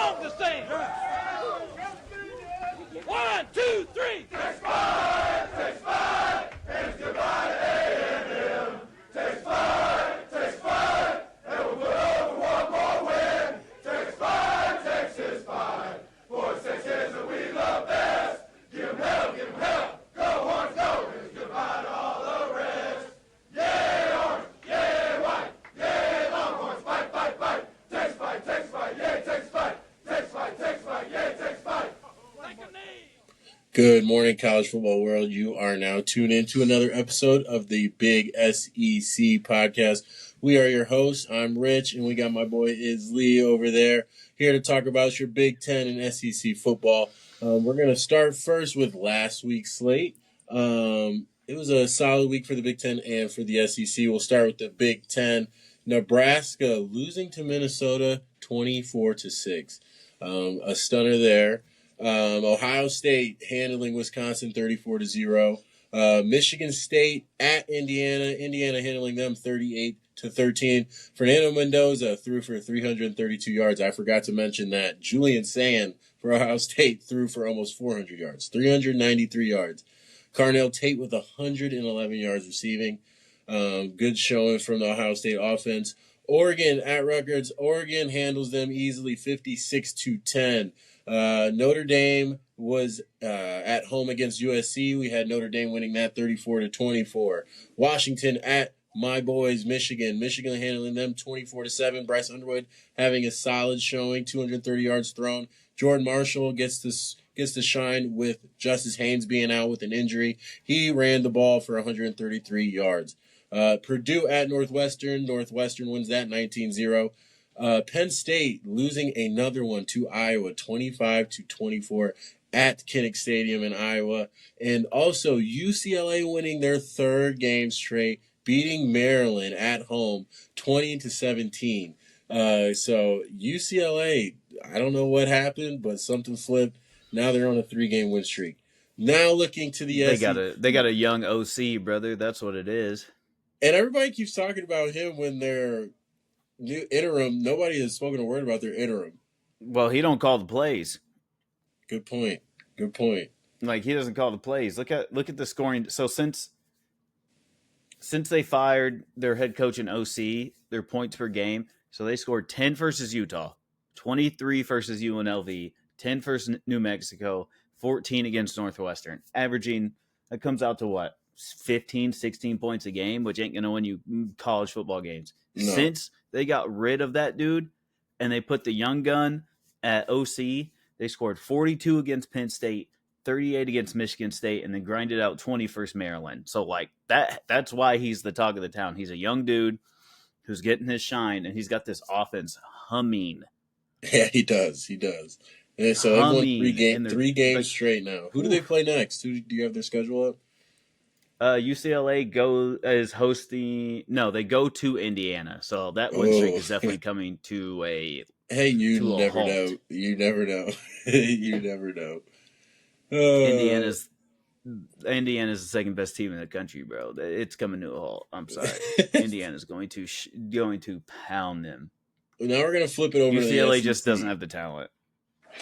belong to sing. 1, 2, 3. Takes five, and goodbye to A&M. Takes five, and we'll put over one more win. Takes five, Texas 5. For 6 years that we love best. Give 'em hell, go Horns, go. It's goodbye to all the rest. Yay, Orange, yay, white, yay, Longhorns, fight, fight, fight. Takes five, yay, takes five. Takes five, yay, takes five. Good morning, college football world. You are now tuned in to another episode of the Big SEC podcast. We are your hosts. I'm Rich, and we got my boy is Lee over there, here to talk about your Big Ten and SEC football. We're going to start first with last week's slate. It was a solid week for the Big Ten and for the SEC. We'll start with the Big Ten. Nebraska losing to Minnesota 24-6. A stunner there. Ohio State handling Wisconsin 34-0. Michigan State at Indiana. Indiana handling them 38-13. Fernando Mendoza threw for 332 yards. I forgot to mention that. Julian Sand for Ohio State threw for almost 400 yards. 393 yards. Carnell Tate with 111 yards receiving. Good showing from the Ohio State offense. Oregon at Rutgers. Oregon handles them easily 56-10. Notre Dame was at home against USC. We had Notre Dame winning that 34-24. Washington at my boys Michigan. Michigan handling them 24-7. Bryce Underwood having a solid showing, 230 yards thrown. Jordan Marshall gets to shine with Justice Haynes being out with an injury. He ran the ball for 133 yards. Purdue at Northwestern. Northwestern wins that 19-0. Penn State losing another one to Iowa, 25-24 at Kinnick Stadium in Iowa. And also UCLA winning their third game straight, beating Maryland at home, 20-17. So UCLA, I don't know what happened, but something flipped. Now they're on a 3-game win streak. Now looking to the SEC. They got a young OC, brother. That's what it is. And everybody keeps talking about him when they're new interim. Nobody has spoken a word about their interim. Well, he don't call the plays. Good point. Like, he doesn't call the plays. Look at the scoring. So since they fired their head coach and OC, their points per game, so they scored 10 versus Utah, 23 versus UNLV, 10 versus New Mexico, 14 against Northwestern, averaging, that comes out to what, 15, 16 points a game, which ain't going to win you college football games. No. Since they got rid of that dude and they put the young gun at OC, they scored 42 against Penn State, 38 against Michigan State, and then grinded out 20 versus Maryland. So, like, that's why he's the talk of the town. He's a young dude who's getting his shine, and he's got this offense humming. Yeah, he does. And so they've won 3 games straight now. Who do they play next? Do you have their schedule up? UCLA they go to Indiana. So that win streak is definitely coming to a Hey, you never halt. know. You never know. You never know. Indiana's the second best team in the country, bro. It's coming to a halt. I'm sorry. Indiana's going to pound them. Now we're going to flip it over to the UCLA SEC. just doesn't have the talent.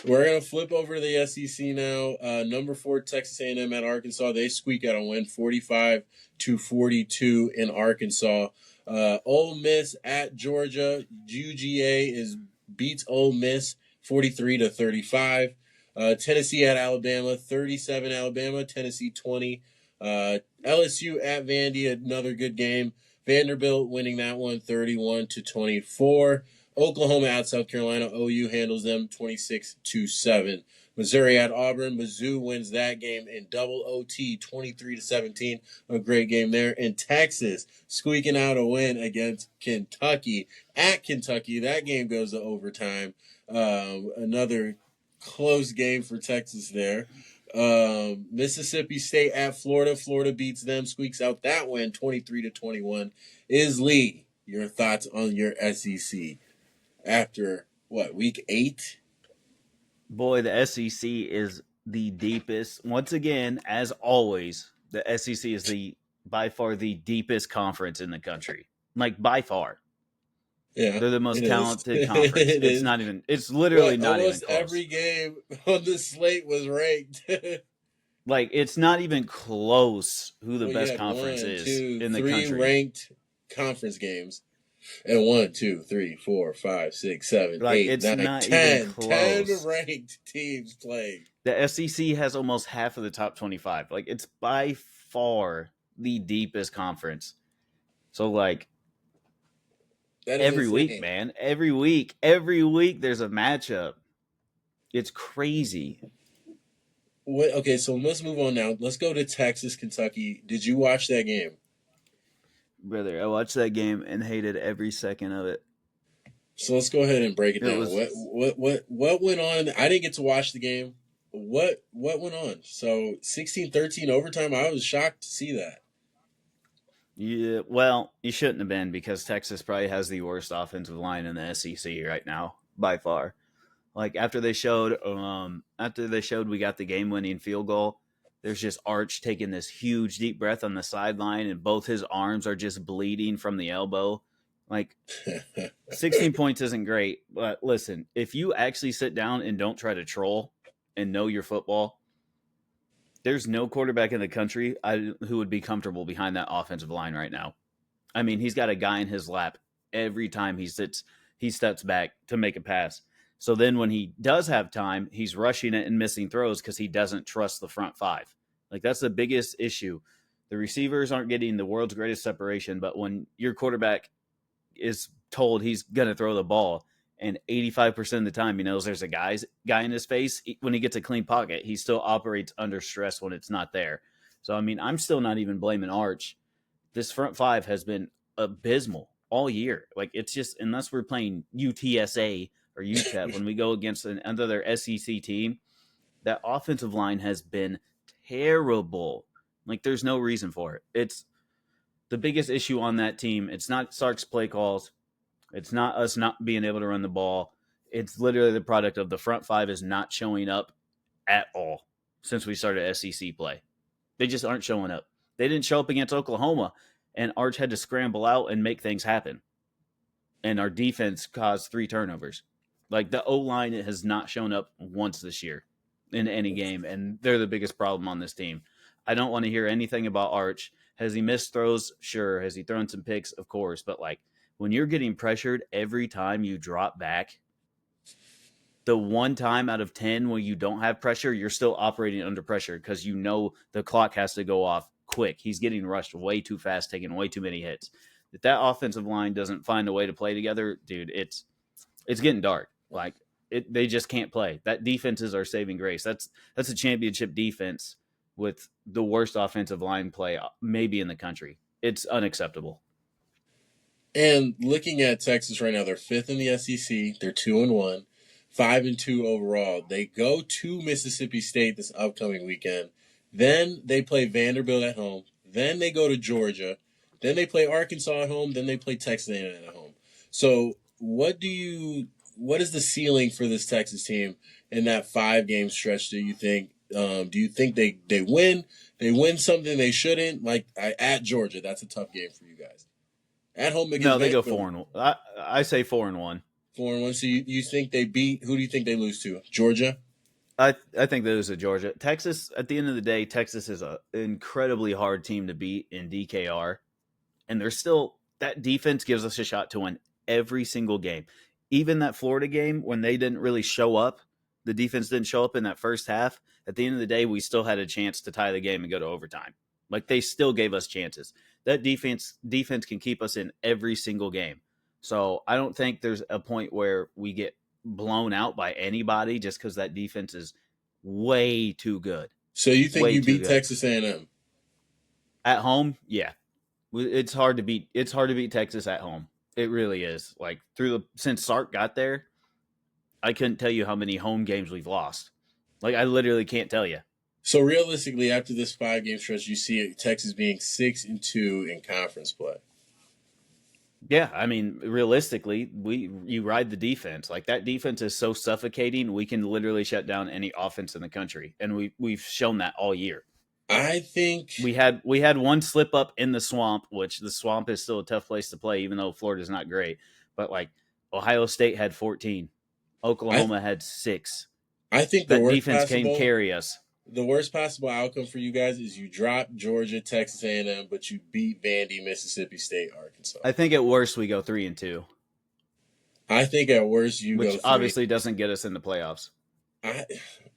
We're going to flip over to the SEC now. Number 4, Texas A&M at Arkansas. They squeak out a win, 45-42 in Arkansas. Ole Miss at Georgia. UGA beats Ole Miss 43-35. Tennessee at Alabama, 37 Alabama, Tennessee 20. LSU at Vandy, another good game. Vanderbilt winning that one 31-24. Oklahoma at South Carolina. OU handles them 26-7. Missouri at Auburn. Mizzou wins that game in double OT 23-17. A great game there. And Texas squeaking out a win against Kentucky at Kentucky. That game goes to overtime. Another close game for Texas there. Mississippi State at Florida. Florida beats them, squeaks out that win 23-21. Lee, your thoughts on your SEC after week 8? Boy, the SEC is the deepest. Once again, as always, the SEC is by far the deepest conference in the country. Like, by far. Yeah, They're the most it is. talented conference. It It's is. not even. It's literally not even Almost close. every game on the slate was ranked. Like it's not even close. Who the Well, you best had conference one, is two, in the three country? ranked conference games. And 1, 2, 3, 4, 5, 6, 7, Like 8, it's 9, not even 10. 10 close. ranked teams playing. The SEC has almost half of the top 25. Like it's by far the deepest conference. So like That is every week, insane. man, every week there's a matchup. It's crazy. Okay, so let's move on now. Let's go to Texas, Kentucky. Did you watch that game? Brother, I watched that game and hated every second of it. So let's go ahead and break it It down. was What went on? I didn't get to watch the game. What went on? So 16-13 overtime. I was shocked to see that. Yeah, well, you shouldn't have been because Texas probably has the worst offensive line in the SEC right now by far. Like after they showed we got the game-winning field goal, there's just Arch taking this huge deep breath on the sideline and both his arms are just bleeding from the elbow. Like 16 points isn't great, but listen, if you actually sit down and don't try to troll and know your football, there's no quarterback in the country who would be comfortable behind that offensive line right now. I mean, he's got a guy in his lap every time he steps back to make a pass. So then when he does have time, he's rushing it and missing throws because he doesn't trust the front five. Like that's the biggest issue. The receivers aren't getting the world's greatest separation, but when your quarterback is told he's going to throw the ball and 85% of the time he knows there's a guy in his face, when he gets a clean pocket, he still operates under stress when it's not there. So, I mean, I'm still not even blaming Arch. This front five has been abysmal all year. Like it's just, unless we're playing UTSA or UTEP, when we go against another SEC team, that offensive line has been terrible. Like there's no reason for it. It's the biggest issue on that team. It's not Sark's play calls. It's not us not being able to run the ball. It's literally the product of the front five is not showing up at all since we started SEC play. They just aren't showing up. They didn't show up against Oklahoma, and Arch had to scramble out and make things happen. And our defense caused 3 turnovers. Like the O-line has not shown up once this year in any game, and they're the biggest problem on this team. I don't want to hear anything about Arch. Has he missed throws? Sure. Has he thrown some picks? Of course. But like when you're getting pressured every time you drop back, the one time out of 10 where you don't have pressure, you're still operating under pressure because you know the clock has to go off quick. He's getting rushed way too fast, taking way too many hits. If that offensive line doesn't find a way to play together, dude, it's getting dark. Like they just can't play. That defense is our saving grace. That's a championship defense with the worst offensive line play maybe in the country. It's unacceptable. And looking at Texas right now, they're 5th in the SEC. They're 2-1, 5-2 overall. They go to Mississippi State this upcoming weekend. Then they play Vanderbilt at home. Then they go to Georgia. Then they play Arkansas at home. Then they play Texas A&M at home. So what is the ceiling for this Texas team in that 5-game stretch, do you think? Do you think they win? They win something they shouldn't? Like at Georgia, that's a tough game for you guys. At home against No, they go 4-1. I say 4-1. 4-1. So you think they beat? Who do you think they lose to? Georgia? I think they lose to Georgia. Texas, at the end of the day, Texas is an incredibly hard team to beat in DKR. And they're still, that defense gives us a shot to win every single game. Even that Florida game, when they didn't really show up, the defense didn't show up in that first half. At the end of the day, we still had a chance to tie the game and go to overtime. Like they still gave us chances. That defense can keep us in every single game. So I don't think there's a point where we get blown out by anybody just because that defense is way too good. So you think you beat good. Texas A&M at home? Yeah, it's hard to beat. It's hard to beat Texas at home. It really is. Like since Sark got there, I couldn't tell you how many home games we've lost. Like I literally can't tell you. So realistically, after this 5-game stretch, you see Texas being 6-2 in conference play. Yeah, I mean, realistically, you ride the defense. Like that defense is so suffocating, we can literally shut down any offense in the country, and we've shown that all year. I think we had one slip up in the swamp, which the swamp is still a tough place to play, even though Florida's not great. But like Ohio State had 14, Oklahoma had 6. I think That defense can carry us. The worst possible outcome for you guys is you drop Georgia, Texas A&M, but you beat Vandy, Mississippi State, Arkansas. I think at worst we go 3-2. I think at worst you go 3. Which obviously doesn't get us in the playoffs.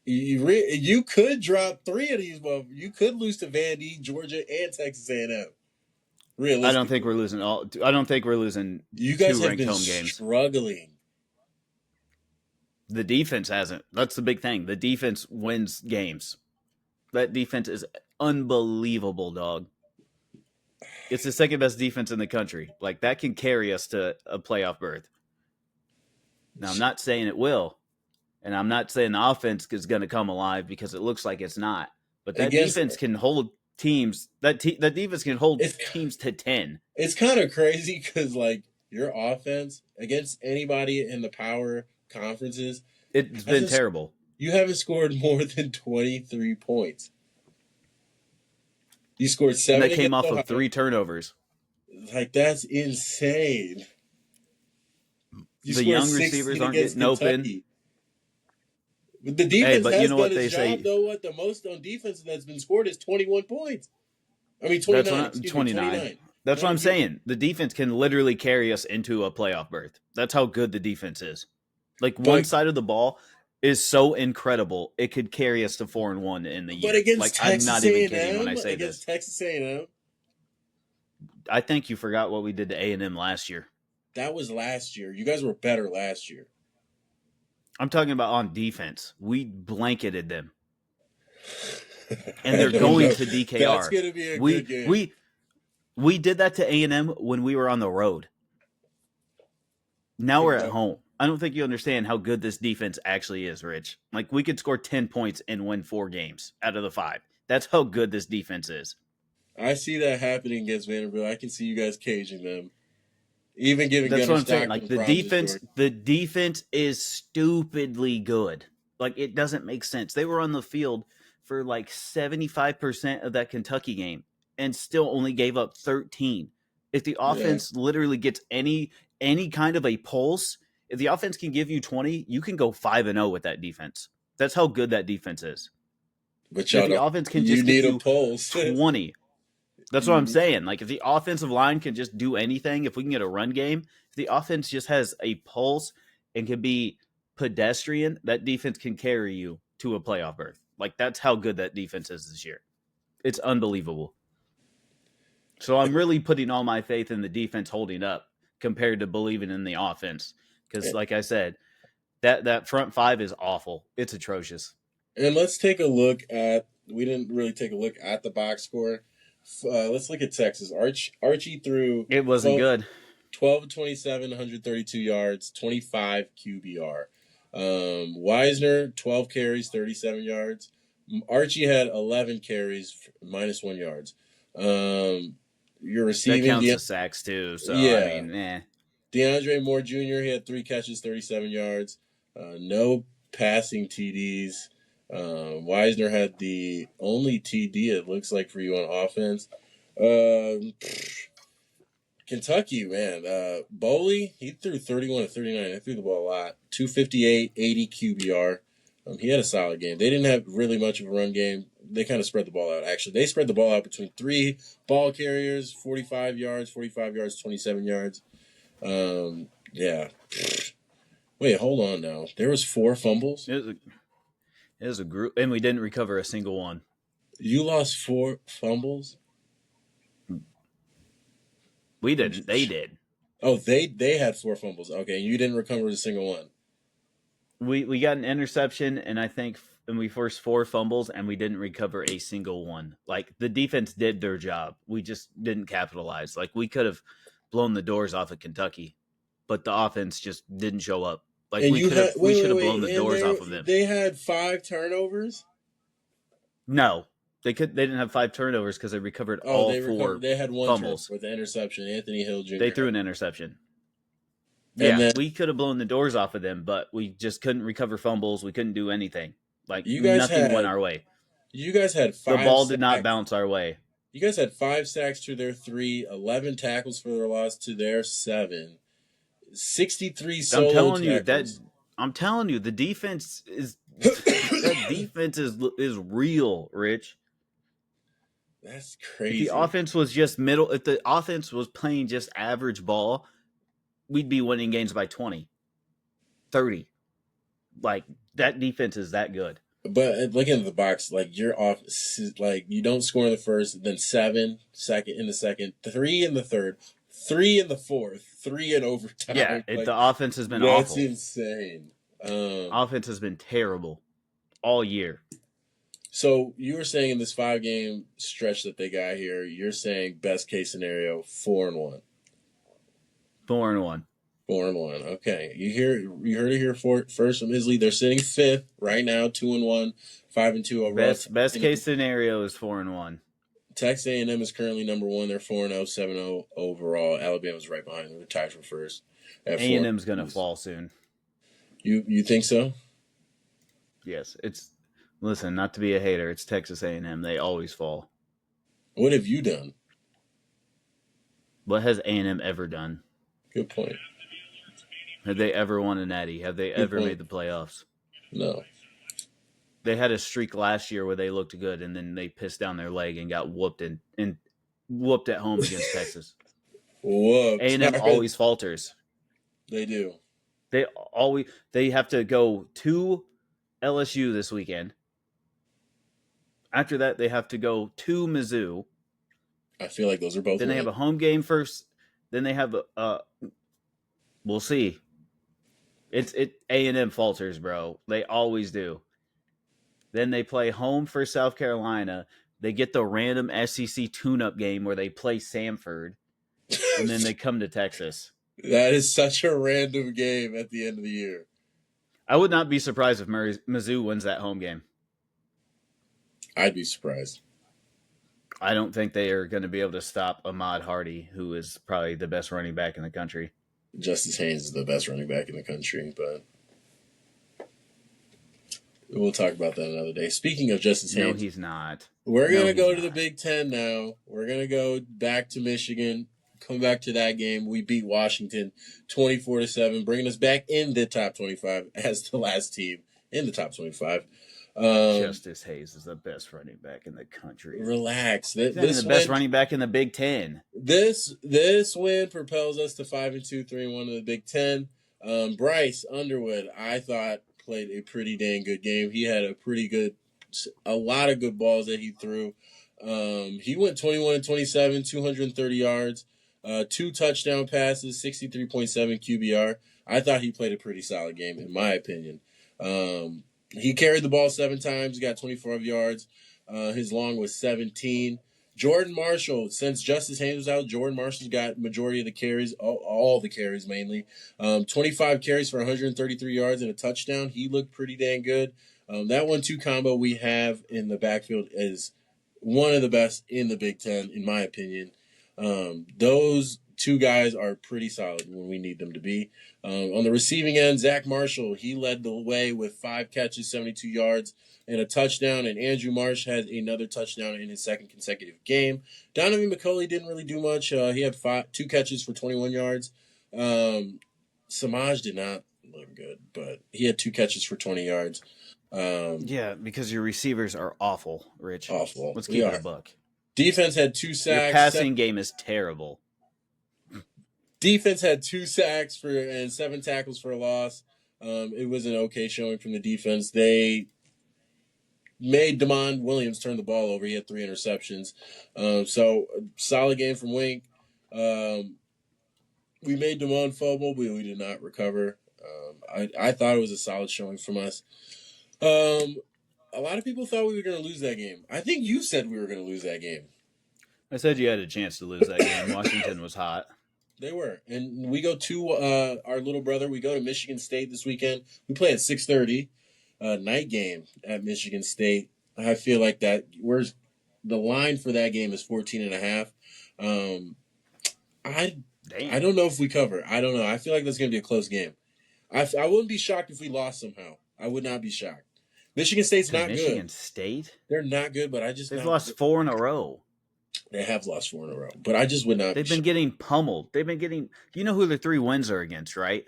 You could drop 3 of these. Well, you could lose to Vandy, Georgia, and Texas A&M. Realistically, I don't think we're losing all. I don't think we're losing. You guys 2 have ranked been home games. Struggling. The defense hasn't. That's the big thing. The defense wins games. That defense is unbelievable, dog. It's the second best defense in the country. Like, that can carry us to a playoff berth. Now, I'm not saying it will, and I'm not saying the offense is going to come alive because it looks like it's not. But that defense can hold teams. That defense can hold teams to 10. It's kind of crazy because, like, your offense against anybody in the power conferences, it's been terrible. You haven't scored more than 23 points. You scored 7. And that came off of 3 turnovers. Like, that's insane. The young receivers aren't getting open. The defense but has you know done what its they job, say. though. What the most on defense that's been scored is 21 points. I mean, 29. 29. That's what I'm saying. The defense can literally carry us into a playoff berth. That's how good the defense is. Like, one side of the ball is so incredible, it could carry us to 4-1 in the year. But against like, Texas I'm not even kidding when I say this. Texas A&M, I think you forgot what we did to A&M last year. That was last year. You guys were better last year. I'm talking about on defense. We blanketed them. And they're going to DKR. That's going to be a good game. We did that to A&M when we were on the road. Now we're at home. I don't think you understand how good this defense actually is, Rich. Like, we could score 10 points and win 4 games out of the 5. That's how good this defense is. I see that happening against Vanderbilt. I can see you guys caging them. Even giving That's Gunnar what I'm saying. Stockton Like, the defense is stupidly good. Like, it doesn't make sense. They were on the field for like 75% of that Kentucky game and still only gave up 13. If the offense literally gets any kind of a pulse, if the offense can give you 20, you can go 5-0 with that defense. That's how good that defense is. But if the offense can just give you a pulse. 20. That's what I'm saying. Like, if the offensive line can just do anything, if we can get a run game, if the offense just has a pulse and can be pedestrian, that defense can carry you to a playoff berth. Like, that's how good that defense is this year. It's unbelievable. So I'm really putting all my faith in the defense holding up compared to believing in the offense. Because, like I said, that front 5 is awful. It's atrocious. And let's take a look at – we didn't really take a look at the box score. Let's look at Texas. Archie threw – It wasn't good. 12 of 27, 132 yards, 25 QBR. Weisner, 12 carries, 37 yards. Archie had 11 carries, minus 1 yards. You're receiving that counts as sacks too. So I mean, DeAndre Moore Jr. He had 3 catches, 37 yards. No passing TDs. Weisner had the only TD it looks like for you on offense. Kentucky, man. Boley, he threw 31 of 39. They threw the ball a lot. 258, 80 QBR. He had a solid game. They didn't have really much of a run game. They kind of spread the ball out, actually. They spread the ball out between 3 ball carriers, 45 yards, 27 yards. Yeah. Wait, hold on now. There was 4 fumbles? It was a group, and we didn't recover a single one. You lost 4 fumbles? We didn't. They did. Oh, they had 4 fumbles. Okay, you didn't recover a single one. We got an interception, and I think we forced 4 fumbles, and we didn't recover a single one. Like, the defense did their job. We just didn't capitalize. Like, we could have blown the doors off of Kentucky, but the offense just didn't show up. Like, we should have blown the doors off of them. They had 5 turnovers? No. They didn't have 5 turnovers because they recovered all 4 They had 1 fumbles with the interception. Anthony Hill Jr. They threw an interception. We could have blown the doors off of them, but we just couldn't recover fumbles. We couldn't do anything. Like, nothing went our way. You guys had 5 The ball did not bounce our way. You guys had 5 sacks to their 3, 11 tackles for their loss to their 7. 63 solo tackles. I'm telling you, the defense is that defense is real, Rich. That's crazy. If the offense was just middle, if the offense was playing just average ball, we'd be winning games by 20, 30. Like, that defense is that good. But looking at the box, like, you're off, like, you don't score in the first, then 7 in the second, 3 in the third, 3 in the fourth, 3 in overtime. Yeah, like, the offense has been awful. That's insane. Offense has been terrible all year. So you were saying in this 5-game stretch that they got here, you're saying best case scenario 4-1. 4-1. 4-1. Okay, you heard it here first from Isley. They're sitting 5th right now, 2-1, 5-2 overall. Best case scenario is 4-1. Texas A&M is currently number 1. They're 4-0, 7-0 overall. Alabama's right behind them. They're tied for first. A&M's gonna fall soon. You think so? Yes, listen, not to be a hater, it's Texas A&M. They always fall. What have you done? What has A&M ever done? Good point. Have they ever won a natty? Have they ever made the playoffs? No. They had a streak last year where they looked good, and then they pissed down their leg and got whooped and whooped at home against Texas. Whooped. A&M always falters. They do. They have to go to LSU this weekend. After that, they have to go to Mizzou. I feel like those are both. Then they have a home game first. Then they have we'll see. A&M falters, bro. They always do. Then they play home for South Carolina. They get the random SEC tune-up game where they play Samford, and then they come to Texas. That is such a random game at the end of the year. I would not be surprised if Mizzou wins that home game. I'd be surprised. I don't think they are going to be able to stop Ahmad Hardy, who is probably the best running back in the country. Justice Haynes is the best running back in the country, but we'll talk about that another day. Speaking of Justice Haynes. No, he's not. We're going to go to the Big Ten now. We're going to go back to Michigan. Come back to that game. We beat Washington 24-7, bringing us back in the top 25 as the last team in the top 25. Justice Hayes is the best running back in the country. Relax. He's the best running back in the Big Ten. This win propels us to 5-2, 3-1 in the Big Ten. Bryce Underwood, I thought, played a pretty dang good game. He had a lot of good balls that he threw. He went 21-27, 230 yards, 2 touchdown passes, 63.7 QBR. I thought he played a pretty solid game, in my opinion. He carried the ball 7 times, got 24 yards. His long was 17. Jordan Marshall, since Justice Haynes was out, Jordan Marshall's got majority of the carries, all the carries mainly. 25 carries for 133 yards and a touchdown. He looked pretty dang good. That 1-2 combo we have in the backfield is one of the best in the Big Ten, in my opinion. Those 2 guys are pretty solid when we need them to be. On the receiving end, Zach Marshall, he led the way with 5 catches, 72 yards, and a touchdown. And Andrew Marsh had another touchdown in his 2nd consecutive game. Donovan McCulley didn't really do much. He had 2 catches for 21 yards. Samaj did not look good, but he had 2 catches for 20 yards. Yeah, because your receivers are awful, Rich. Awful. Let's keep it a buck. Defense had 2 sacks. Your passing game is terrible. Defense had 2 sacks and 7 tackles for a loss. It was an okay showing from the defense. They made Damon Williams turn the ball over. He had 3 interceptions. So solid game from Wink. We made Damon fumble, but we did not recover. I thought it was a solid showing from us. A lot of people thought we were going to lose that game. I think you said we were going to lose that game. I said you had a chance to lose that game. Washington was hot. They were. And we go to our little brother. We go to Michigan State this weekend. We play at 6:30, night game at Michigan State. I feel like the line for that game is 14.5. I don't know if we cover. I don't know. I feel like that's going to be a close game. I wouldn't be shocked if we lost somehow. I would not be shocked. Michigan State's not good. Michigan State? They're not good, but they've lost 4 in a row. They have lost 4 in a row, but I just would not. They've been getting pummeled. They've been getting. You know who their 3 wins are against, right?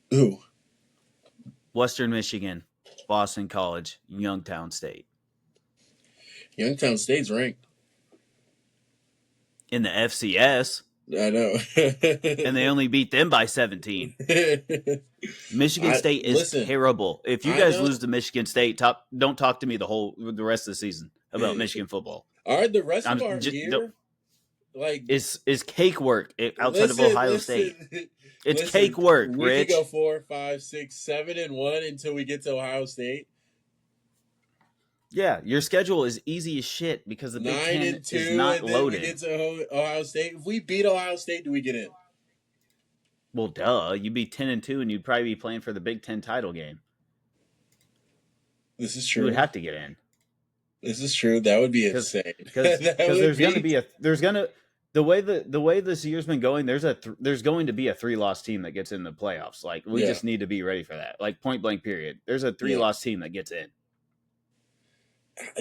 Who? Western Michigan, Boston College, Youngstown State. Youngstown State's ranked In the FCS. I know. And they only beat them by 17. Michigan State is terrible. If you guys lose to Michigan State, don't talk to me the rest of the season about Michigan football. All right, the rest of our year is cake work outside of Ohio State. It's cake work, we Rich. We could go 4, 5, 6, 7-1 until we get to Ohio State. Yeah, your schedule is easy as shit because the Big Ten is not loaded. We get to Ohio State. If we beat Ohio State, do we get in? Well, duh. You'd be 10-2, and you'd probably be playing for the Big Ten title game. This is true. You would have to get in. This is true. That would be insane. Because the way this year's been going, there's going to be a 3-loss team that gets in the playoffs. Like we just need to be ready for that. Like point blank period. There's a 3-loss team that gets in.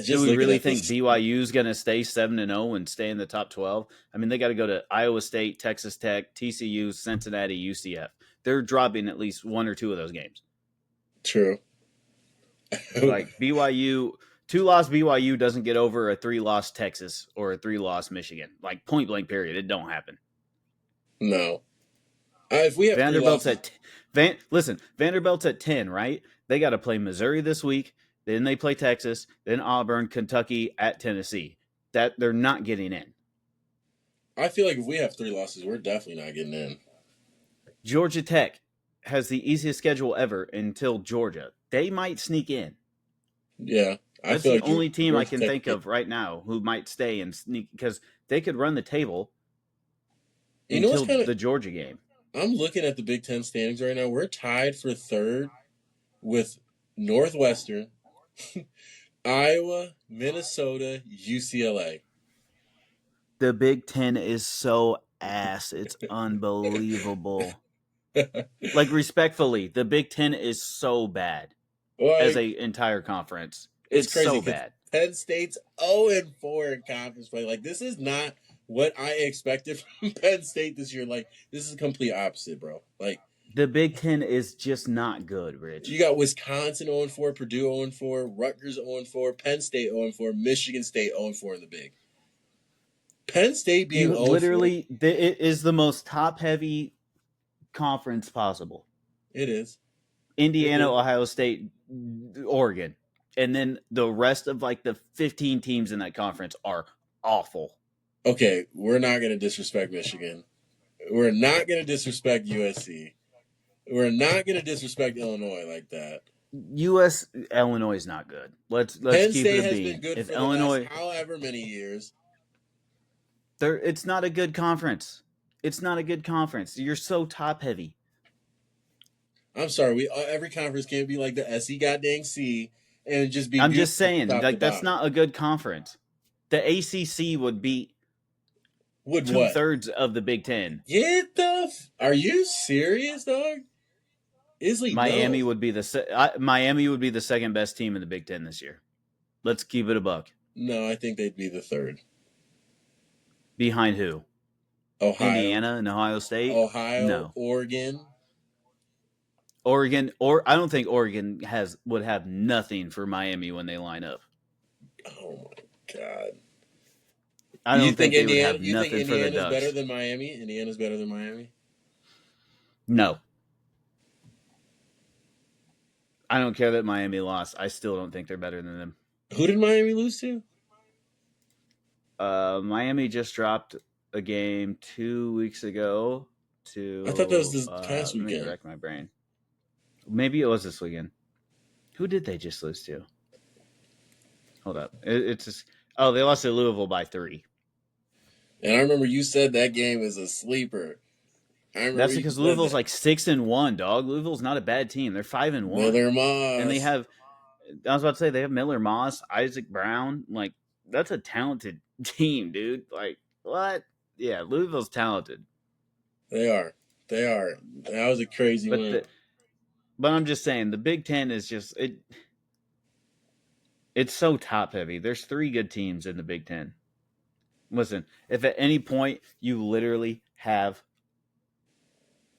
Do we really think BYU's going to stay 7-0 and stay in the top 12? I mean, they got to go to Iowa State, Texas Tech, TCU, Cincinnati, UCF. They're dropping at least 1 or 2 of those games. True. Like BYU, 2-loss BYU doesn't get over a 3-loss Texas or a 3-loss Michigan. Like point blank period, it don't happen. No. If we have Vanderbilt's Vanderbilt's at 10, right? They got to play Missouri this week. Then they play Texas, then Auburn, Kentucky, at Tennessee. That they're not getting in. I feel like if we have 3 losses, we're definitely not getting in. Georgia Tech has the easiest schedule ever until Georgia. They might sneak in. Yeah. That's the only team I can think of right now who might stay and sneak because they could run the table until the Georgia game. I'm looking at the Big Ten standings right now. We're tied for 3rd with Northwestern, Iowa, Minnesota, UCLA. The Big Ten is so ass. It's unbelievable. Like, respectfully, the Big Ten is so bad as an entire conference. It's crazy, so bad. Penn State's 0-4 in conference play. Like, this is not what I expected from Penn State this year. Like, this is the complete opposite, bro. Like, the Big Ten is just not good, Rich. You got Wisconsin 0-4, Purdue 0-4, Rutgers 0-4, Penn State 0-4, Michigan State 0-4 in the Big. Penn State being 0-4. Literally, it is the most top-heavy conference possible. It is. Indiana, Ohio State, Oregon. And then the rest of, like, the 15 teams in that conference are awful. Okay, we're not going to disrespect Michigan. We're not going to disrespect USC. We're not going to disrespect Illinois like that. Illinois is not good. Let's Penn keep State it a has bean. been good If for Illinois, the last however many years. It's not a good conference. It's not a good conference. You're so top heavy. I'm sorry. Every conference can't be like the SE goddamn C and just be. I'm just saying, like that's not a good conference. The ACC would beat 2/3 of the Big Ten. Are you serious, dog? Miami would be the second best team in the Big Ten this year. Let's keep it a buck. No, I think they'd be the 3rd. Behind who? Ohio. Indiana and Ohio State? Ohio, no. Oregon. I don't think Oregon would have nothing for Miami when they line up. Oh my God. I don't think they would have nothing for the Ducks. You think Indiana's better than Miami? Indiana's better than Miami? No. I don't care that Miami lost. I still don't think they're better than them. Who did Miami lose to? Miami just dropped a game 2 weeks ago to. I thought that was this past weekend. Let me wreck my brain. Maybe it was this weekend. Who did they just lose to? Hold up. It's just. Oh, they lost to Louisville by 3. And I remember you said that game is a sleeper. That's because Louisville's like 6-1, dog. Louisville's not a bad team. They're 5-1. Miller Moss. And they have. I was about to say they have Miller Moss, Isaac Brown. Like that's a talented team, dude. Like what? Yeah, Louisville's talented. They are. That was a crazy win. But I'm just saying the Big Ten is just it. It's so top heavy. There's 3 good teams in the Big Ten. Listen, if at any point you literally have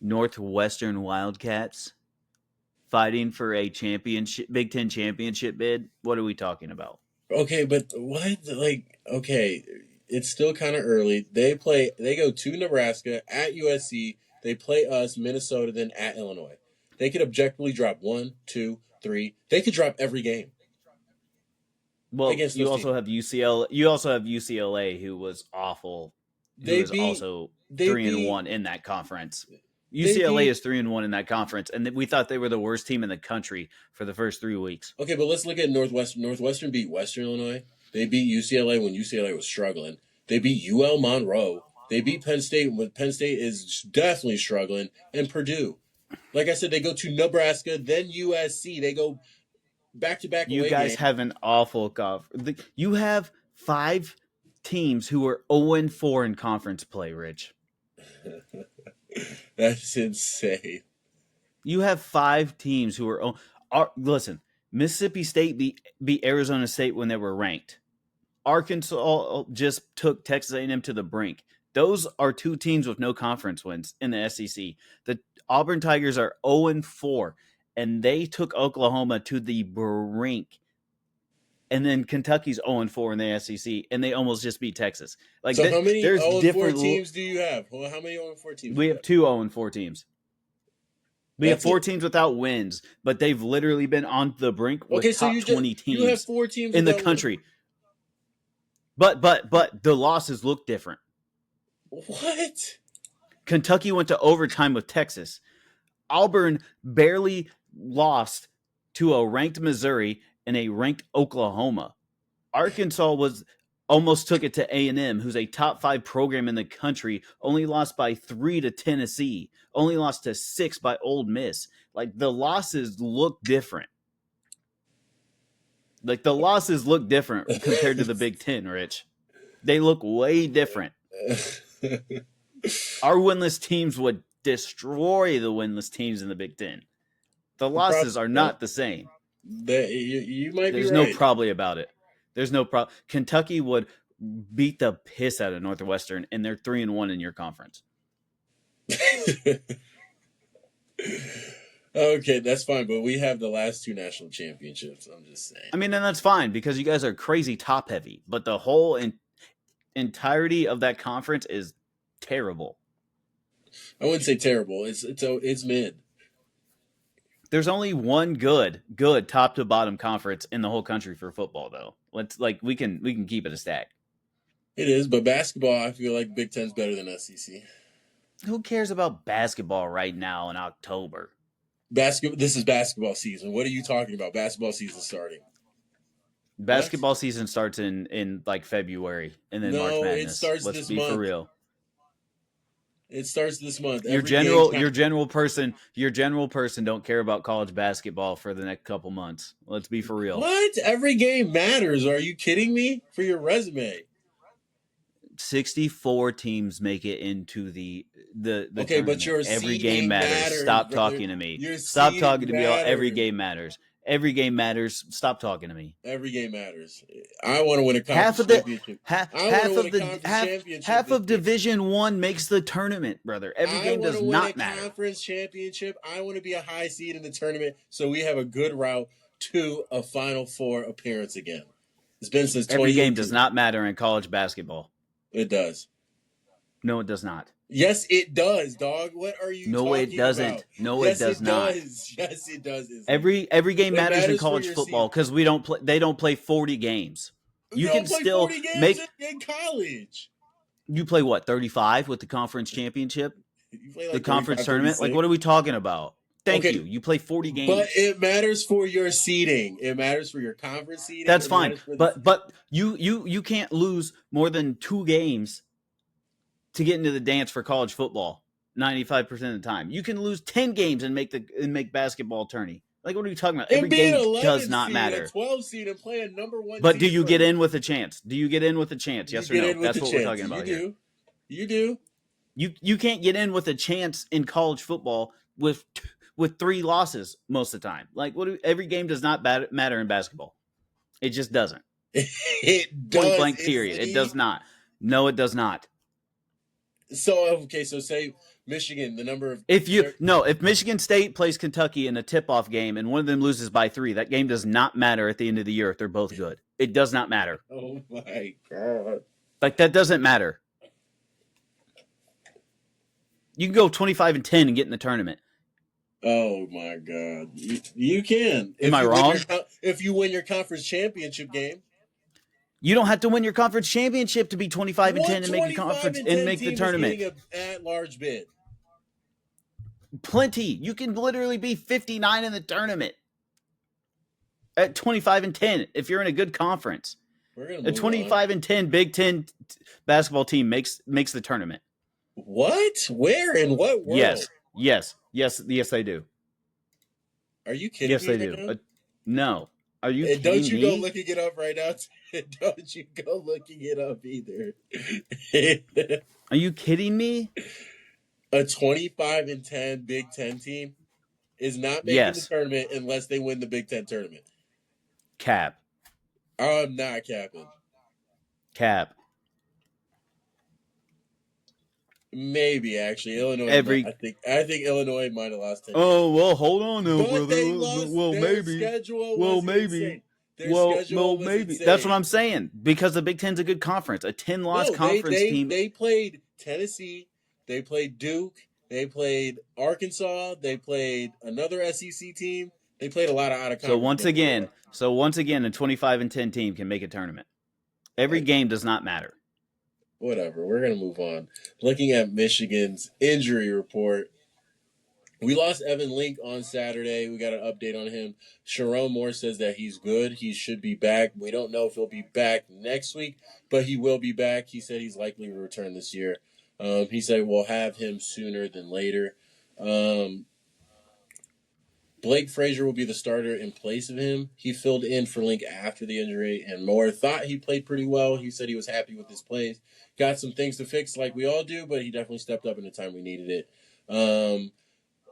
Northwestern Wildcats fighting for a championship, Big Ten championship bid, what are we talking about? Okay, but what? Like, okay, it's still kind of early. They go to Nebraska at USC. They play us, Minnesota, then at Illinois. They could objectively drop 1, 2, 3. They could drop every game. Well, you also have UCLA. You also have UCLA, who was awful. Who is also 3-1 in that conference. UCLA is 3-1 in that conference, and we thought they were the worst team in the country for the first 3 weeks. Okay, but let's look at Northwestern. Northwestern beat Western Illinois. They beat UCLA when UCLA was struggling. They beat UL Monroe. They beat Penn State when Penn State is definitely struggling, and Purdue. Like I said, they go to Nebraska, then USC. They go back-to-back. You guys have an awful conference. You have 5 teams who are 0-4 in conference play, Rich. That's insane. You have 5 teams who are listen, Mississippi State beat Arizona State when they were ranked. Arkansas just took Texas A&M to the brink. Those are 2 teams with no conference wins in the SEC. The Auburn Tigers are 0-4, and they took Oklahoma to the brink. And then Kentucky's 0-4 in the SEC, and they almost just beat Texas. Like, so how many 0-4 teams do you have? Well, how many 0-4 teams? We have 2 0-4 teams. We have 4 teams without wins, but they've literally been on the brink with top 20 teams you have 4 teams in the country. But the losses look different. What? Kentucky went to overtime with Texas. Auburn barely lost to a ranked Missouri and a ranked Oklahoma. Arkansas almost took it to A&M, who's a top 5 program in the country, only lost by 3 to Tennessee, only lost to 6 by Ole Miss. Like, the losses look different. Like, the losses look different compared to the Big Ten, Rich. They look way different. Our winless teams would destroy the winless teams in the Big Ten. The losses are not the same. You might be right. There's no probably about it. There's no problem. Kentucky would beat the piss out of Northwestern, and they're 3-1 in your conference. Okay, that's fine, but we have the last 2 national championships. I'm just saying. I mean, and that's fine because you guys are crazy top heavy, but the whole entirety of that conference is terrible. I wouldn't say terrible. It's mid. There's only one good top to bottom conference in the whole country for football, though. We can keep it a stack. It is, but basketball, I feel like Big Ten's better than SEC. Who cares about basketball right now in October? This is basketball season. What are you talking about? Basketball season starting. Basketball season starts in like February and then March Madness. It starts Let's this be month. For real. It starts this month. Your general person don't care about college basketball for the next couple months. Let's be for real. What? Every game matters. Are you kidding me? For your resume. 64 teams make it into the okay, tournament. But your every game matters. Stop brother. talking to me. Your Stop talking to me. Matters. Every game matters. Every game matters. Stop talking to me. Every game matters. I want to win a conference championship. Half of Division 1 makes the tournament, brother. Every game does not matter. Conference championship. I want to be a high seed in the tournament, so we have a good route to a Final Four appearance again. It's been since 2018. Every game does not matter in college basketball. It does. No, it does not. Yes, it does, dog. What are you talking about? No, it doesn't. No, it does not. Yes, it does. Every game matters in college football because they don't play 40 games. You can still 40 games in college. You play what, 35 with the conference championship? You play like the conference 35, tournament? 36? Like, what are we talking about? Thank you. You play 40 games. But it matters for your seeding. It matters for your conference seeding. That's fine. But you can't lose more than 2 games to get into the dance for college football 95% of the time. You can lose 10 games and make basketball tourney. Like, what are you talking about? Every game does not matter. 12 seed and play a number 1 But do you get in with a chance? Do you get in with a chance? Yes or no? That's what we're talking about here. You do. You can't get in with a chance in college football with 3 losses most of the time. Like, every game does not matter in basketball. It just doesn't. It does. Point blank period. It does not. No, it does not. So say Michigan, the number of If Michigan State plays Kentucky in a tip-off game and one of them loses by 3, that game does not matter at the end of the year if they're both good. It does not matter. Oh my God. Like, that doesn't matter. You can go 25-10 and get in the tournament. Oh my God. You can. Am I wrong? If you win your conference championship game. You don't have to win your conference championship to be 25-10 and make a conference and make the tournament. An at-large bid. Plenty. You can literally be 59 in the tournament at 25-10 if you're in a good conference. A 25-10 Big Ten basketball team makes the tournament. What? Where? In what world? Yes, they do. Are you kidding me? Yes, they do. No. Are you kidding me? Don't you go looking it up right now? Don't you go looking it up either. Are you kidding me? A 25-10 Big Ten team is not making the tournament unless they win the Big Ten tournament. Cap. I'm not capping. Cap. Maybe actually Illinois. I think Illinois might have lost 10. Oh well, hold on now, brother. They lost. Well, maybe. Schedule was maybe. Schedule was maybe. insane. That's what I'm saying. Because the Big Ten's a good conference, a 10-loss conference team. They played Tennessee. They played Duke. They played Arkansas. They played another SEC team. They played a lot of out of conference. So once again, a 25-10 team can make a tournament. Every game does not matter. Whatever. We're going to move on. Looking at Michigan's injury report, we lost Evan Link on Saturday. We got an update on him. Sharon Moore says that he's good. He should be back. We don't know if he'll be back next week, but he will be back. He said he's likely to return this year. He said we'll have him sooner than later. Blake Frazier will be the starter in place of him. He filled in for Link after the injury, and Moore thought he played pretty well. He said he was happy with his plays. Got some things to fix like we all do, but he definitely stepped up in the time we needed it.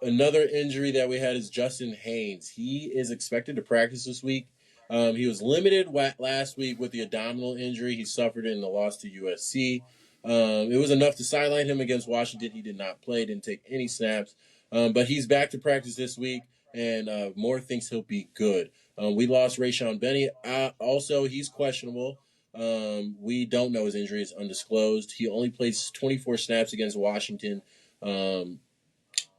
Another injury that we had is Justin Haynes. He is expected to practice this week. He was limited last week with the abdominal injury he suffered in the loss to USC. It was enough to sideline him against Washington. He did not play, didn't take any snaps. But he's back to practice this week, and Moore thinks he'll be good. We lost Rayshawn Benny. Also, he's questionable. We don't know his injury. It's undisclosed. He only played 24 snaps against Washington.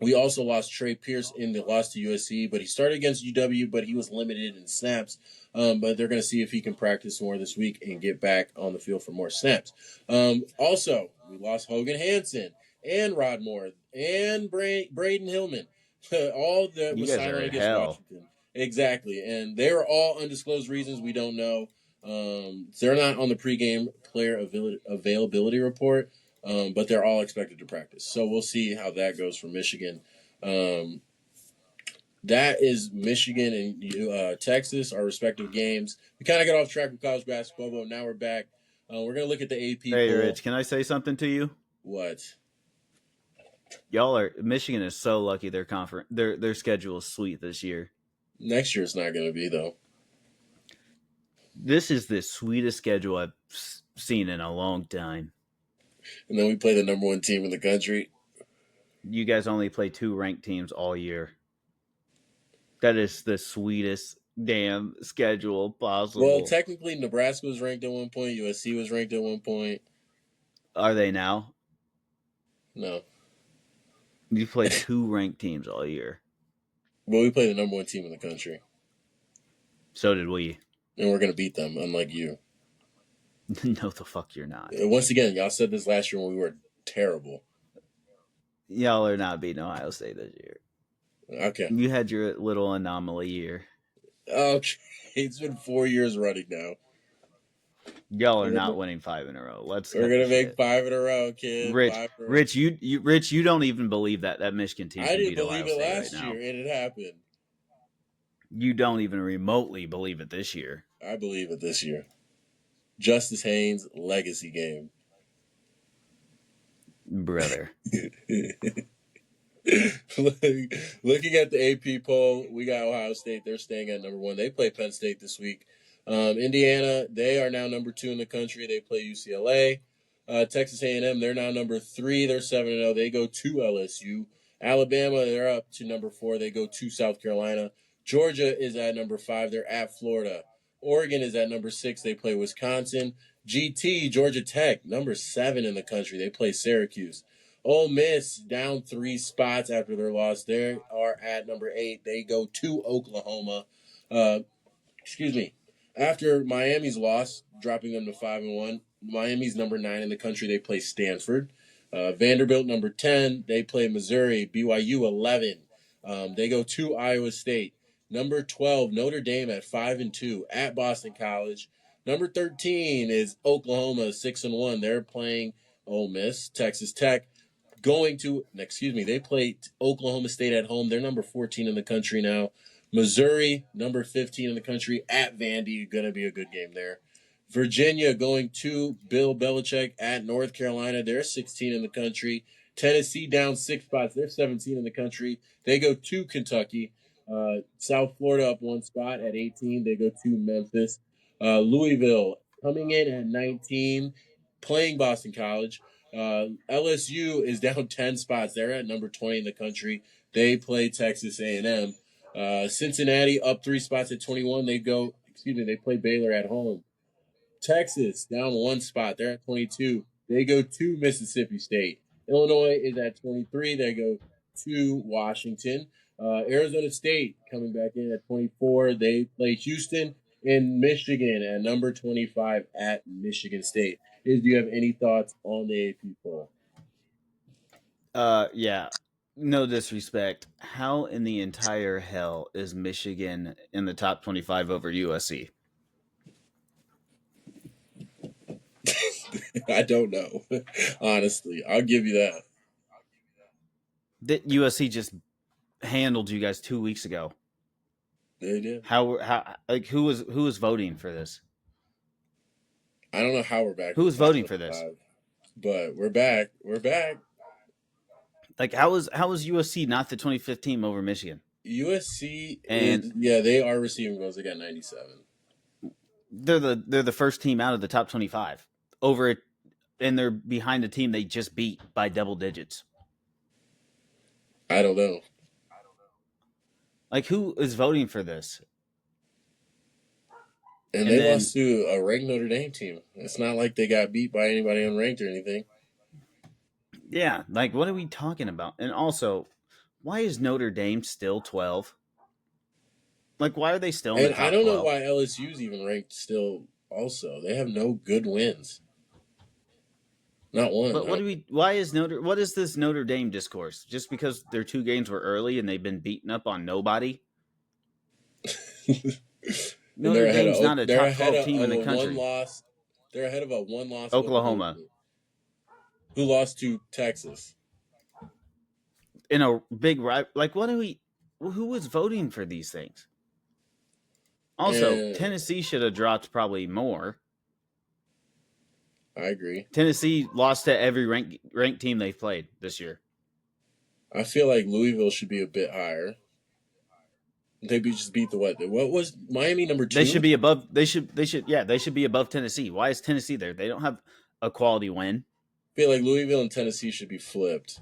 We also lost Trey Pierce in the loss to USC, but he started against UW, but he was limited in snaps. But they're going to see if he can practice more this week and get back on the field for more snaps. Also, we lost Hogan Hansen and Rod Moore and Braden Hillman. All that was silent against Washington. Exactly. And they were all undisclosed reasons. We don't know. They're not on the pregame player availability report. But they're all expected to practice. So we'll see how that goes for Michigan. That is Michigan and Texas, our respective games. We kind of got off track with college basketball, but now we're back. We're going to look at the AP Hey, poll. Rich, can I say something to you? What? Michigan is so lucky their schedule is sweet this year. Next year it's not going to be, though. This is the sweetest schedule I've seen in a long time. And then we play the number one team in the country. You guys only play 2 ranked teams all year. That is the sweetest damn schedule possible. Well, technically, Nebraska was ranked at one point. USC was ranked at one point. Are they now? No. You play 2 ranked teams all year. Well, we play the number one team in the country. So did we. And we're going to beat them, unlike you. No, the fuck you're not. Once again, y'all said this last year when we were terrible. Y'all are not beating Ohio State this year. Okay. You had your little anomaly year. Okay. It's been 4 years running now. Y'all are not winning 5 in a row. We're going to make 5 in a row, kid. Rich, you don't even believe that Michigan team can beat Ohio State right now. I didn't believe it last year, and it happened. You don't even remotely believe it this year. I believe it this year. Justice Haynes legacy game. Brother. Looking at the AP poll, we got Ohio State. They're staying at number 1. They play Penn State this week. Indiana, they are now number 2 in the country. They play UCLA. Texas A&M, they're now number 3. They're 7-0. They go to LSU. Alabama, they're up to number 4. They go to South Carolina. Georgia is at number 5. They're at Florida. Oregon is at number 6. They play Wisconsin. GT, Georgia Tech, number 7 in the country. They play Syracuse. Ole Miss down 3 spots after their loss. They are at number 8. They go to Oklahoma. After Miami's loss, dropping them to 5-1. Miami's number 9 in the country. They play Stanford. Vanderbilt number 10. They play Missouri. BYU 11. They go to Iowa State. Number 12, Notre Dame at 5-2 at Boston College. Number 13 is Oklahoma 6-1. They're playing Ole Miss. Texas Tech they play Oklahoma State at home. They're number 14 in the country now. Missouri, number 15 in the country at Vandy. Going to be a good game there. Virginia going to Bill Belichick at North Carolina. They're 16 in the country. Tennessee down 6 spots. They're 17 in the country. They go to Kentucky. South Florida up 1 spot at 18. They go to Memphis. Louisville coming in at 19, playing Boston College. LSU is down 10 spots. They're at number 20 in the country. They play Texas A&M. Cincinnati up 3 spots at 21. They play Baylor at home. Texas down 1 spot. They're at 22. They go to Mississippi State. Illinois is at 23. They go to Washington. Arizona State coming back in at 24. They play Houston. And Michigan at number 25 at Michigan State. Do you have any thoughts on the AP poll? Yeah. No disrespect. How in the entire hell is Michigan in the top 25 over USC? I don't know. Honestly, I'll give you that. That USC just handled you guys 2 weeks ago. They did. Who was voting for this? I don't know how we're back. Who was voting for this? But we're back. We're back. Like how was USC not the 25th team over Michigan? USC they are receiving votes. They got 97. They're the first team out of the top 25 over it, and they're behind a team they just beat by double digits. I don't know. Like, who is voting for this? And they lost to a ranked Notre Dame team. It's not like they got beat by anybody unranked or anything. Yeah, like, what are we talking about? And also, why is Notre Dame still 12? Like, why are they still in the top 12? I don't know why LSU's even ranked still also. They have no good wins. Not one. But what is this Notre Dame discourse? Just because their 2 games were early and they've been beaten up on nobody? Notre Dame's not a top 12 team in the country. They're ahead of a 1-loss Oklahoma, who lost to Texas. In a big like, who was voting for these things? Also, Tennessee should have dropped probably more. I agree. Tennessee lost to every ranked team they've played this year. I feel like Louisville should be a bit higher. They just beat what was Miami number 2? They should be above. They should be above Tennessee. Why is Tennessee there? They don't have a quality win. I feel like Louisville and Tennessee should be flipped.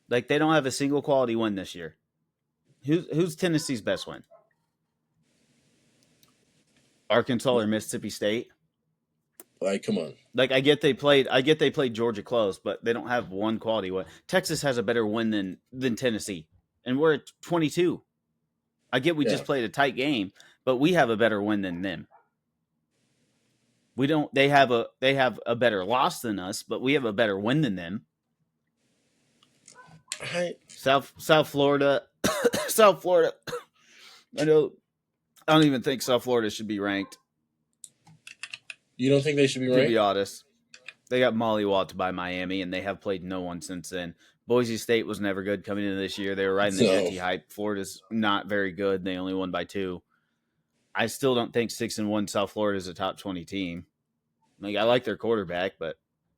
Like, they don't have a single quality win this year. Who's Tennessee's best win? Arkansas or Mississippi State? Like, come on. Like, I get they played Georgia close, but they don't have one quality win. Texas has a better win than Tennessee, and we're at 22. I get we just played a tight game, but we have a better win than them. We don't. They have a better loss than us, but we have a better win than them. South Florida, South Florida. I don't even think South Florida should be ranked. You don't think they should be ranked? To be honest, they got mollywopped by Miami, and they have played no one since then. Boise State was never good coming into this year. They were riding the Jetty hype. Florida's not very good. They only won by 2. I still don't think 6-1 South Florida is a top 20 team. Like, I like their quarterback, but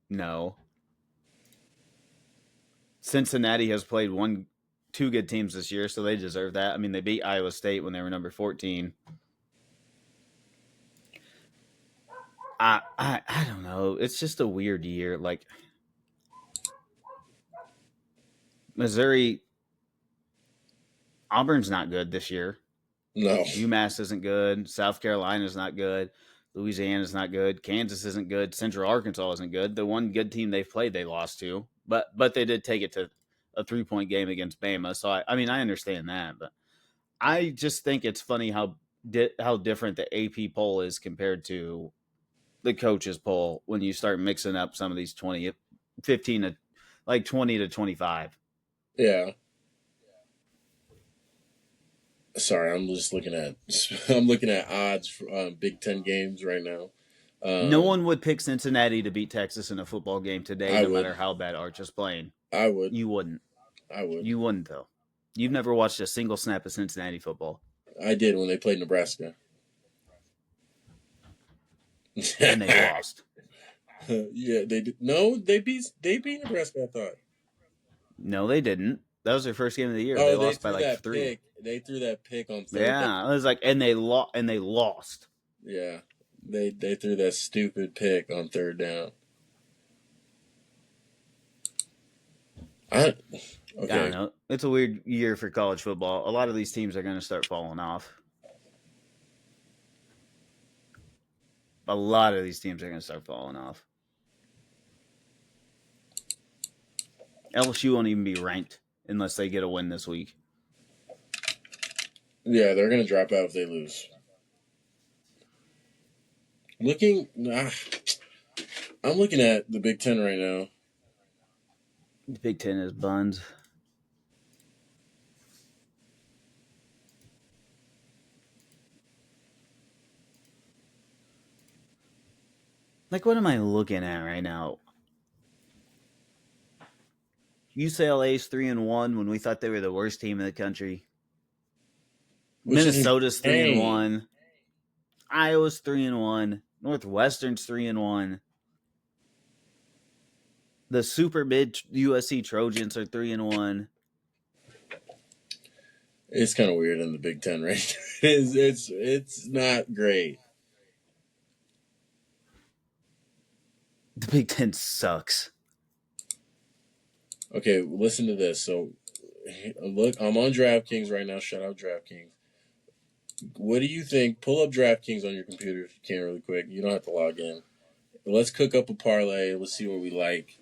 no. Cincinnati has played 2 good teams this year, so they deserve that. I mean, they beat Iowa State when they were number 14. I don't know. It's just a weird year. Like Missouri, Auburn's not good this year. No. UMass isn't good. South Carolina's not good. Louisiana's not good. Kansas isn't good. Central Arkansas isn't good. The one good team they've played, they lost to. But they did take it to a 3-point game against Bama. So, I mean, I understand that. But I just think it's funny how different the AP poll is compared to the coaches poll when you start mixing up some of these 15 to like 20 to 25. Yeah. Sorry, I'm looking at odds for Big Ten games right now. No one would pick Cincinnati to beat Texas in a football game today, no matter how bad Arch is playing. I would. You wouldn't. I would. You wouldn't, though. You've never watched a single snap of Cincinnati football. I did when they played Nebraska. And they lost. Yeah, they did. No, they beat Nebraska, I thought. No, they didn't. That was their first game of the year. Oh, they lost by like 3. Pick. They threw that pick on third. Yeah, it was like, and they lost. Yeah, they threw that stupid pick on third down. Okay. I don't know. It's a weird year for college football. A lot of these teams are going to start falling off. LSU won't even be ranked unless they get a win this week. Yeah, they're going to drop out if they lose. I'm looking at the Big Ten right now. The Big Ten is buns. Like, what am I looking at right now? UCLA's 3-1 when we thought they were the worst team in the country. Minnesota's 3-1. Iowa's 3-1. Northwestern's 3-1. The super mid USC Trojans are 3-1. It's kind of weird in the Big Ten, right? It's not great. The Big Ten sucks. Okay, listen to this. So, look, I'm on DraftKings right now. Shout out DraftKings. What do you think? Pull up DraftKings on your computer if you can really quick. You don't have to log in. Let's cook up a parlay. Let's see what we like.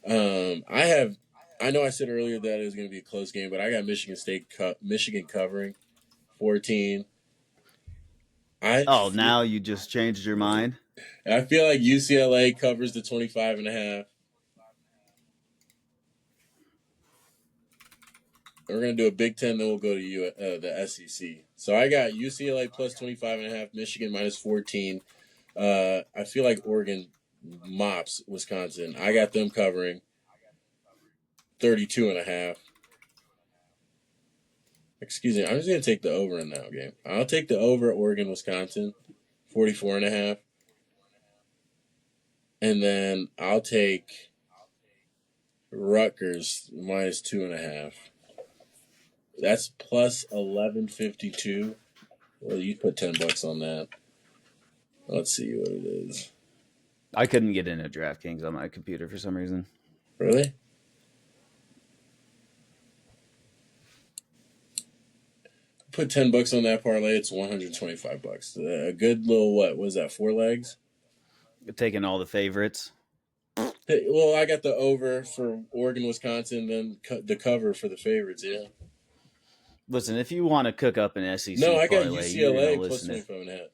I know I said earlier that it was going to be a close game, but I got Michigan covering 14. Now you just changed your mind? I feel like UCLA covers the 25.5. We're going to do a Big Ten, then we'll go to the SEC. So I got UCLA plus 25.5, Michigan minus 14. I feel like Oregon mops Wisconsin. I got them covering 32.5. Excuse me, I'm just going to take the over in that game. I'll take the over at Oregon, Wisconsin, 44.5. And then I'll take Rutgers minus 2.5. That's plus 11.52. Well, you put $10 on that. Let's see what it is. I couldn't get into DraftKings on my computer for some reason. Really? Put $10 on that parlay. It's $125. A good little what was that? 4 legs. You're taking all the favorites. Well, I got the over for Oregon, Wisconsin, then the cover for the favorites. Yeah. Listen, if you want to cook up an SEC no, I got parlay, UCLA plus 25.5.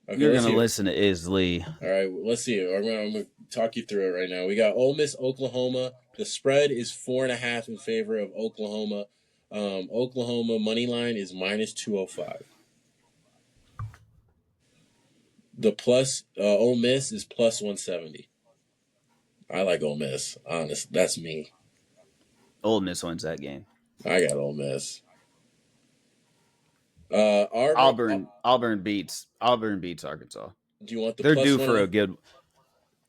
Okay, you're going to listen to Lee. All right, let's see it. I'm going to talk you through it right now. We got Ole Miss, Oklahoma. The spread is 4.5 in favor of Oklahoma. Oklahoma money line is minus 205. The plus Ole Miss is plus 170. I like Ole Miss. Honest, that's me. Ole Miss wins that game. I got Ole Miss. Auburn beats Arkansas. Do you want the? They're due for a good.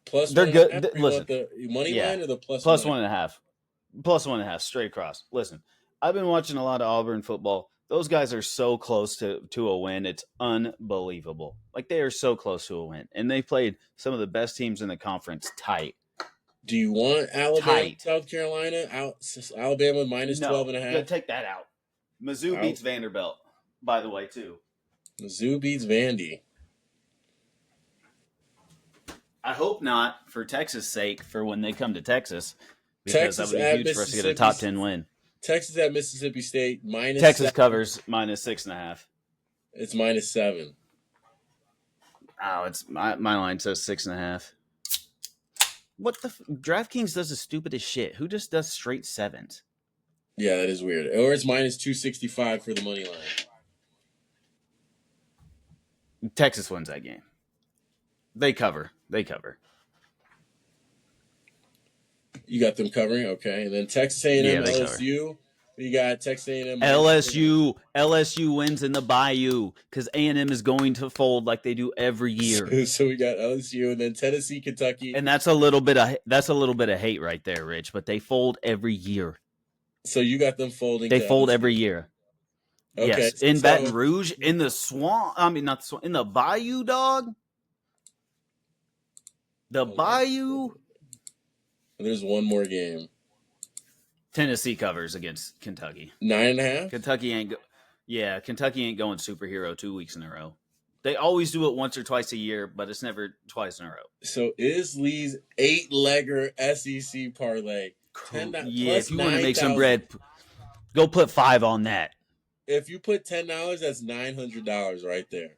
Plus, they're good. Listen, the money line or the plus 1.5. Plus 1.5 straight across. Listen, I've been watching a lot of Auburn football. Those guys are so close to a win. It's unbelievable. Like, they are so close to a win. And they played some of the best teams in the conference tight. Do you want Alabama, Tight. South Carolina? Alabama minus 12.5? No, take that out. Mizzou beats Vanderbilt, by the way, too. Mizzou beats Vandy. I hope not, for Texas' sake, for when they come to Texas. Because Texas that would be huge for us to get a top 10 win. Texas at Mississippi State minus Texas 7. covers minus 6.5. It's minus 7. Oh, it's my line says 6.5. What the DraftKings does the stupidest shit. Who just does straight sevens? Yeah, that is weird. Or it's minus 265 for the money line. Texas wins that game. They cover. You got them covering, okay. And then Texas A&M, they LSU. cover. You got Texas A&M. LSU wins in the Bayou because A&M is going to fold like they do every year. So we got LSU and then Tennessee, Kentucky. And that's a little bit of hate right there, Rich. But they fold every year. So you got them folding. They fold every year. Okay, yes, in Baton Rouge, in the swamp. I mean, not the swamp, in the Bayou, dog. The Bayou. There's one more game. Tennessee covers against Kentucky. 9.5. Kentucky ain't going superhero 2 weeks in a row. They always do it once or twice a year, but it's never twice in a row. So is Lee's 8-legger SEC parlay? If you want to make some bread, go put 5 on that. If you put $10, that's $900 right there.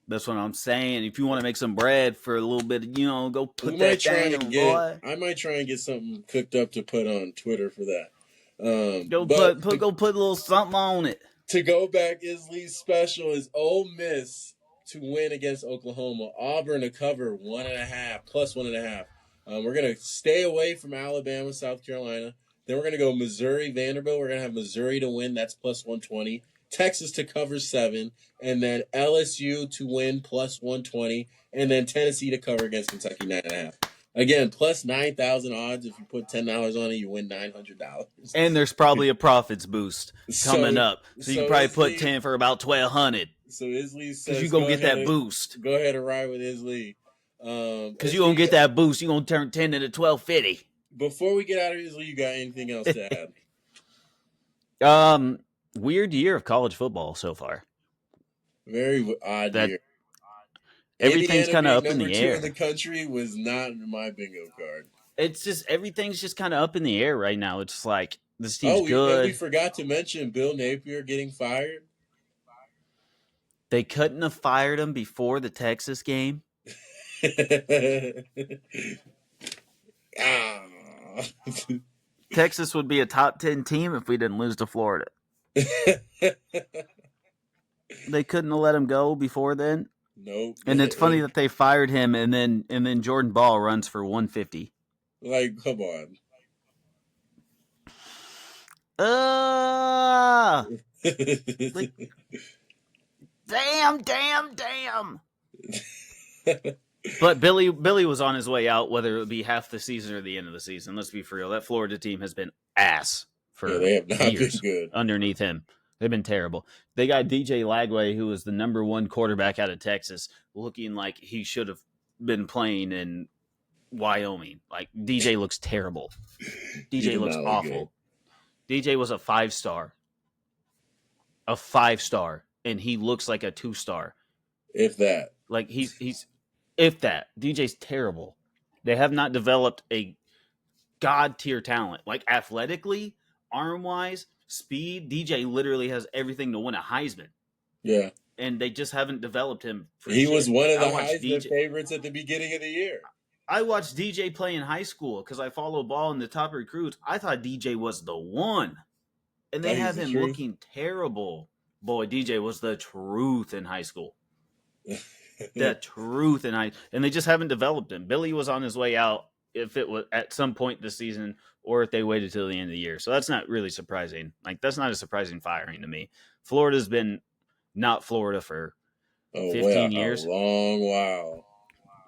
That's what I'm saying. If you want to make some bread for a little bit, go put that down, boy. I might try and get something cooked up to put on Twitter for that. Go put a little something on it. To go back, Isley's special is Ole Miss to win against Oklahoma. Auburn to cover 1.5 plus 1.5. We're gonna stay away from Alabama, South Carolina. Then we're gonna go Missouri, Vanderbilt. We're gonna have Missouri to win. That's plus 120. Texas to cover 7, and then LSU to win plus 120, and then Tennessee to cover against Kentucky 9.5. Again, plus 9,000 odds. If you put $10 on it, you win $900. And there's probably a profits boost coming up, so you can probably put 10 for about 1,200. So Isley says, because you gonna get that boost. Go ahead and ride with Isley. Because you gonna get that boost. You gonna turn 10 into 1,250. Before we get out of Isley, you got anything else to add? Weird year of college football so far. Very odd year. Everything's kind of up in the air. Number 2 in the country was not my bingo card. It's just everything's just kind of up in the air right now. It's like this team's good. And we forgot to mention Bill Napier getting fired. They couldn't have fired him before the Texas game. Texas would be a top 10 team if we didn't lose to Florida. They couldn't have let him go before then. Nope. And it's funny that they fired him, and then Jordan Ball runs for 150. Like, come on. Like, damn. But Billy was on his way out, whether it would be half the season or the end of the season. Let's be for real. That Florida team has been ass for they have not years been good. Underneath him. They've been terrible. They got DJ Lagway, who was the number 1 quarterback out of Texas, looking like he should have been playing in Wyoming. Like, DJ looks terrible. DJ looks awful. Good. DJ was a 5-star. A 5-star. And he looks like a 2-star. If that. Like, he's if that. DJ's terrible. They have not developed a god-tier talent. Like, athletically, arm-wise, speed, DJ literally has everything to win a Heisman. Yeah. And they just haven't developed him. He was one of the Heisman favorites at the beginning of the year. I watched DJ play in high school because I follow ball in the top recruits. I thought DJ was the one. And they have him looking terrible. Boy, DJ was the truth in high school. The truth in high, and they just haven't developed him. Billy was on his way out if it was at some point this season or if they waited till the end of the year. So that's not really surprising. Like, that's not a surprising firing to me. Florida's been not Florida for 15 years. A long while.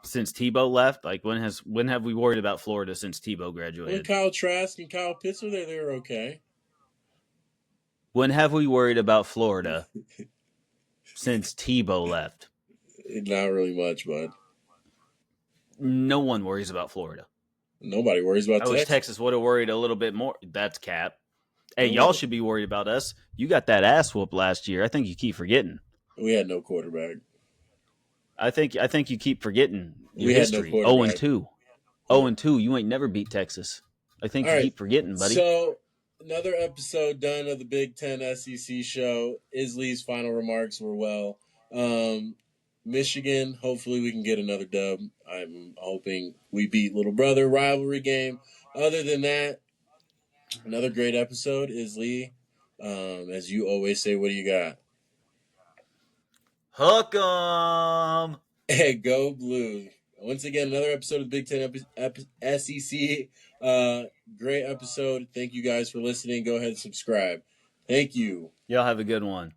Since Tebow left. Like, when have we worried about Florida since Tebow graduated? When Kyle Trask and Kyle Pitts were there, they were okay. When have we worried about Florida since Tebow left? Not really much, bud. No one worries about Florida. Nobody worries about I wish Texas. Texas would have worried a little bit more. That's cap. Hey, No. y'all should be worried about us. You got that ass whoop last year. I think you keep forgetting. We had no quarterback. I think you keep forgetting your We had no history. quarterback. 0-2. 0-2. You ain't never beat Texas. I think All you right. keep forgetting, buddy. So, another episode done of the Big Ten SEC show. Isley's final remarks were well. Michigan, hopefully we can get another dub. I'm hoping we beat Little Brother rivalry game. Other than that, another great episode. Isley, as you always say, what do you got? Hook 'em. Hey, go Blue. Once again, another episode of Big Ten SEC. Great episode. Thank you guys for listening. Go ahead and subscribe. Thank you. Y'all have a good one.